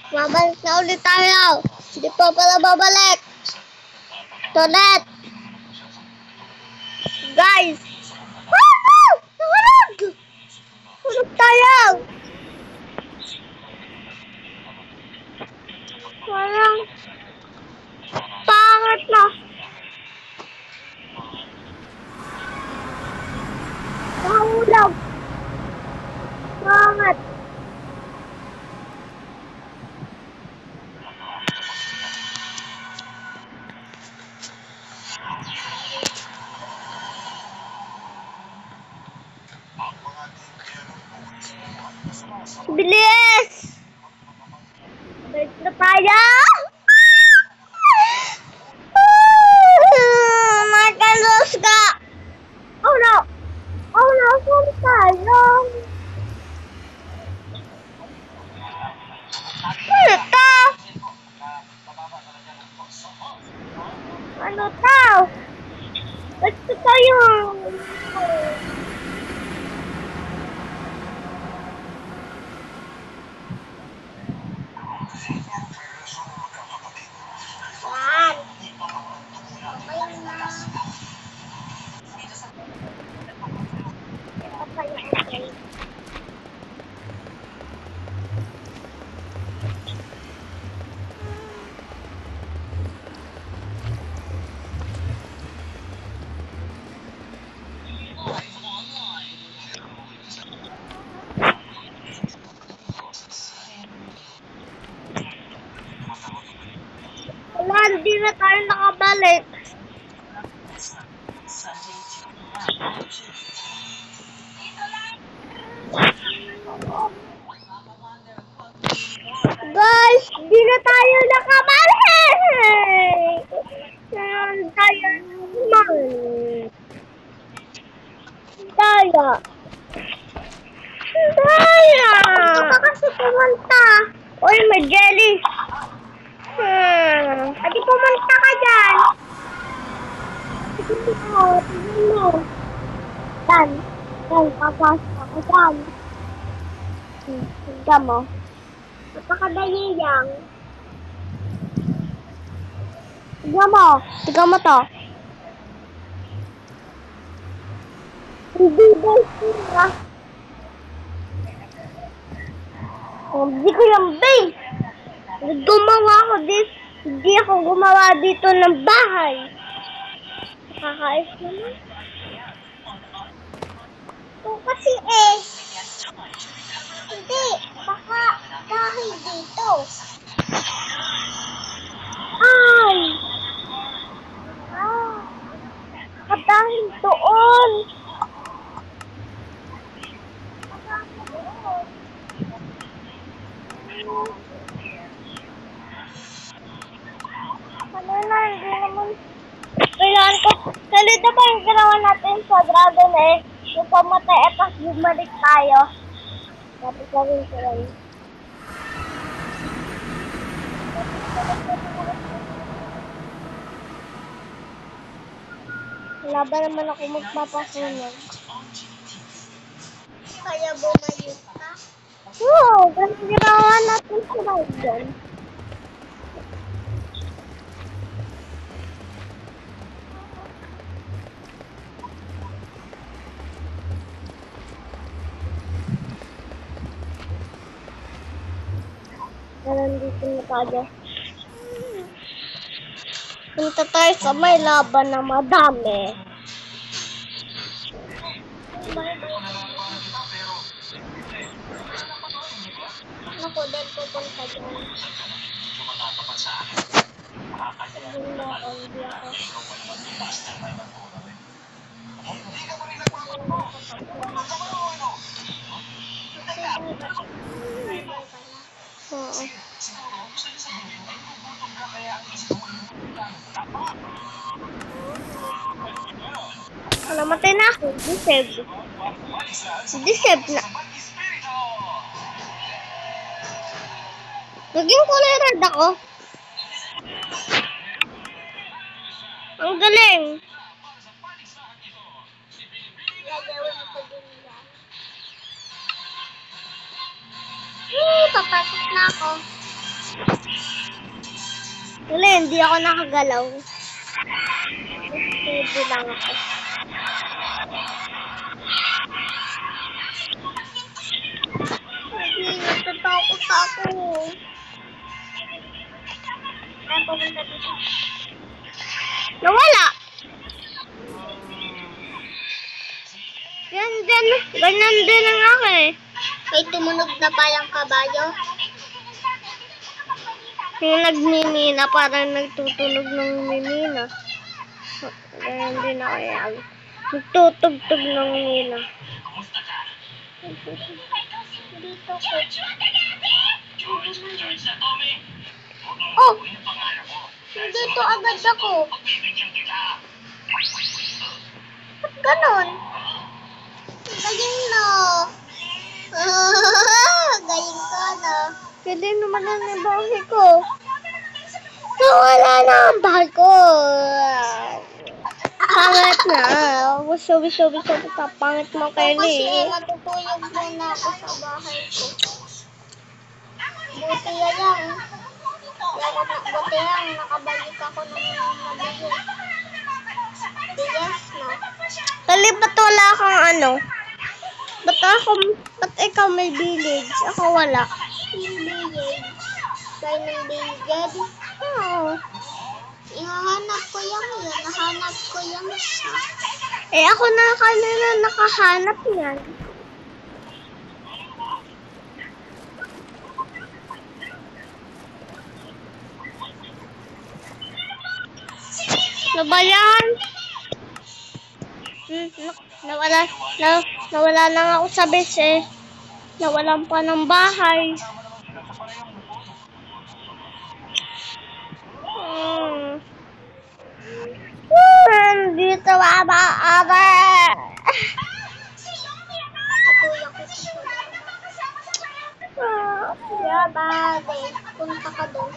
Mabalik na ulit tayo. Hindi pa pala babalik. Tonet. Guys. Nahulog! Hulog tayo. Parang pangit na. Nahulog. Pangit. Bilis! Balik na tayo! Makalos ka! Oh no! Oh no! Saan tayo? Ano to? Ano to? Basta tayo! Wala, hindi na tayo nakabalik. Guys, hindi na tayo nakabalik. Saan tayo naman? Daya. Daya. Ito ka kasi pumunta. Uy, may jelly. Adi pumunta ka dyan. Tignan mo. Dan, papasok ako dyan. Tignan mo. Napakadali lang. Tignan mo to. Hindi guys, hindi ko yung base. Gumawa ako dito. Hindi ako gumawa dito ng bahay. Nakakais naman. Ito kasi hindi. Baka dahil dito. Ay! Dahil doon. Ano na, hindi naman. Kailangan ko. Salita pa yung ginawa natin sa Dragon yung pamatay at tapos bumalik tayo. Tapos gawin ko lang. Wala ba naman ako magpapasunog? Kaya bumayot ka? Oo, ganun ginawa natin sa Dragon. Nandito na tayo. Punta tayo sa may laban na madami. Ako din pupunta dyan. Oo. Namatay na ako. Diseb na. Naging kulay red ako. Ang galing. Papasok na ako. Wala, hindi ako nakagalaw. Steady lang ako. Hindi, natatakot ako. Ay, pumunta dito. Nawala! Ganyan din ang ako eh. May tumunog na palang kabayo. Yung nagmimina, parang nagtutunog ng mimina. Ganyan din ako yan. Nagtutugtog ng mina. Dito ko. Oh! Dito agad ako. Ba't ganon? Galing na. Galing ka na. Pwede naman ang bahay ko. Nawala na ang bahay ko. Pangit na. Sabi-sabi ka. Pangit mo, Kylie. Kasi natutulog muna ako sa bahay ko. Buti lang. Buti lang. Nakabalik ako ng mabili. Yes, no? Kali, ba't wala kang ano? Ba't ikaw may village? Ako wala. Village. Kayo ng village? Oo. Ihahanap ko yung yun. Nahanap ko yung siya. Eh, ako na kanina nakahanap yan. Ano ba yan? Nawala lang ako sa base eh. Nawalan pa ng bahay. Dito aba. Punta ka doon.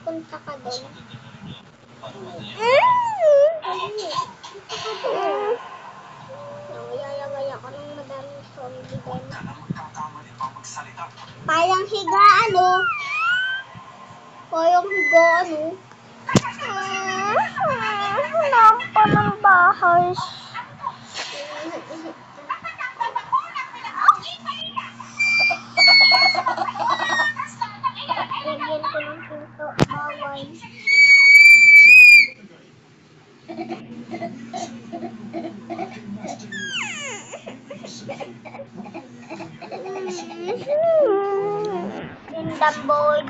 Punta ka doon. Yaya ko ng madaming zombie doon. Parang higa ano? Parang higa ano? Wala pa ng bahay. Lagyan ko ng pinto. Bawal.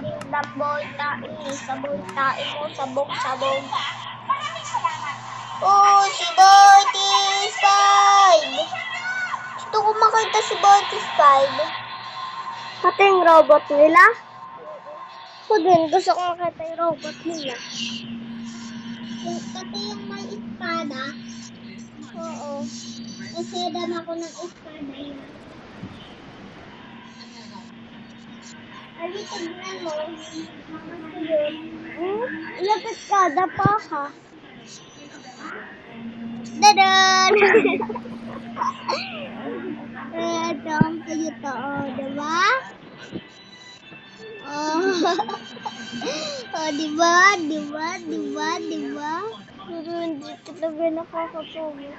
Dindamboy, tae mo, sabog. Oh, si Boytis 5! Gusto ko makita si Boytis 5. Pati yung robot nila? Ako din, gusto ko makita yung robot nila. Pati yung may espada? Oo. Nasedam ako ng espada yun. Ay, tignan mo. Lapit ka, dapa ka. Dadan! Ito ang kayuto, diba? Diba? Pero hindi talaga nakakapagod.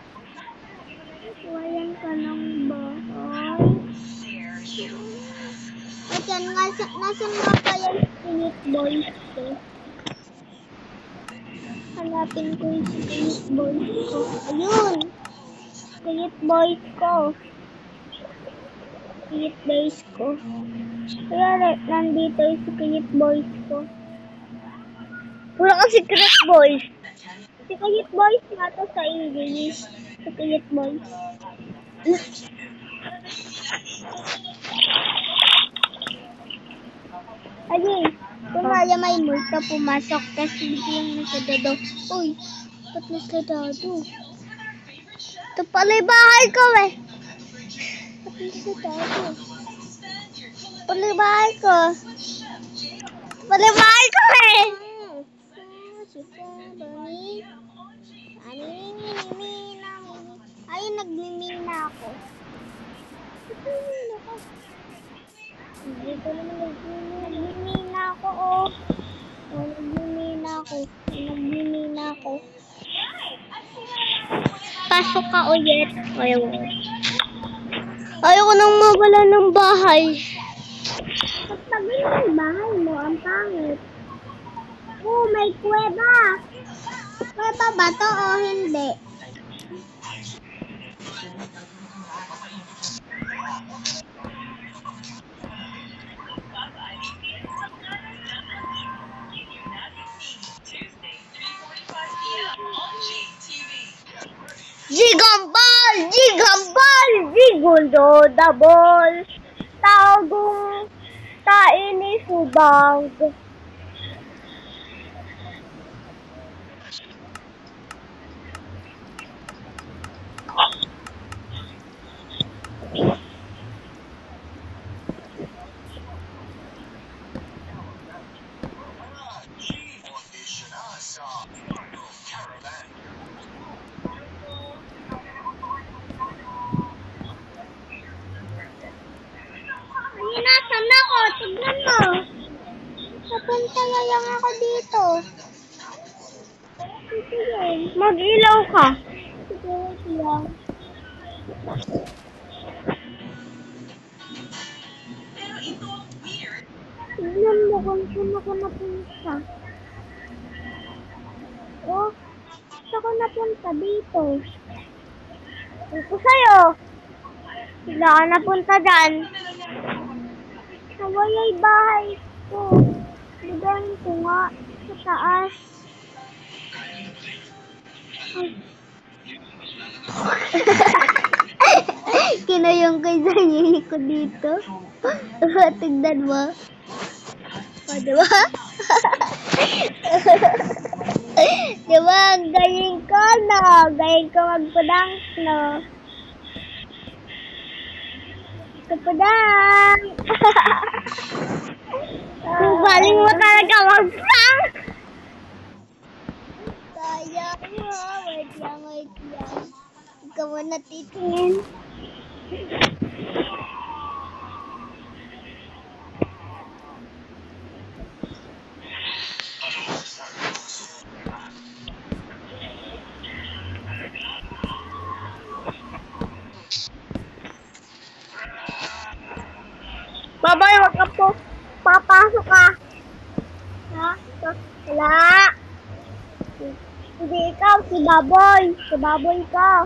Wayan ka ng bahay. Nasaan nga kaya yung Spirit Boys ko? Hanapin ko yung Spirit Boys ko. Ayun! Spirit Boys ko. Kaya nandito yung Spirit Boys ko. Wala ka Secret Boys. Secret Boys nga to sa English. Secret Boys. Ayun, kumaya may multo pumasok, tapos biglang nasadado. Uy, ba't nasadado? Ito pala yung bahay ko eh. Ba't nasadado? Ito pala yung bahay ko. Ayun, nagmimina ako. Dito naman nagmimina ako, oh. Nagbini na ako. Pasok ka ulit. Ayoko nang mawala ng bahay. Pagtagin mo yung bahay mo, ang pangit. Oh, may kuweba. Kuweba ba to o hindi? Jigambal! Jigambal! Jigundo double! Tagong taini subang. Nasaan ako? Tignan mo. Napunta na lang ako dito. Mag-ilaw ka. Sige, wait lang. Tignan mo kung saan ako napunta. Oh, saan ako napunta dito? Ito sa'yo. Sila ka napunta dyan. Nawalay bahay ko. Ligahin ko nga sa taas. Kinayong kay Zanyi ko dito. Tignan mo. O, diba? Diba, ang galing ko, no? Galing ko magpadang, no? Padang! Galing mo talaga mag-prank! Sayang mo. Wait lang. Ikaw mo natitingin. Babay, wag ka po. Papasok ka. Ha? Wala. Hindi ikaw, si Baboy. Si Baboy ka.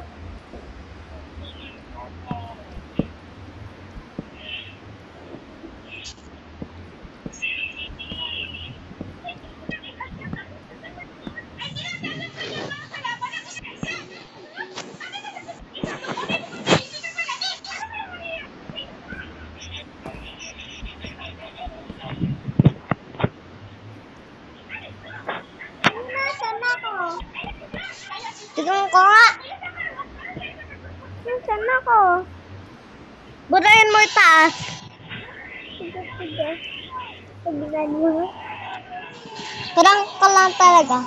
Tignan ko nga. Nasaan ako? Burahin mo itaas. Sige. Tignan mo. Parang ka lang talaga.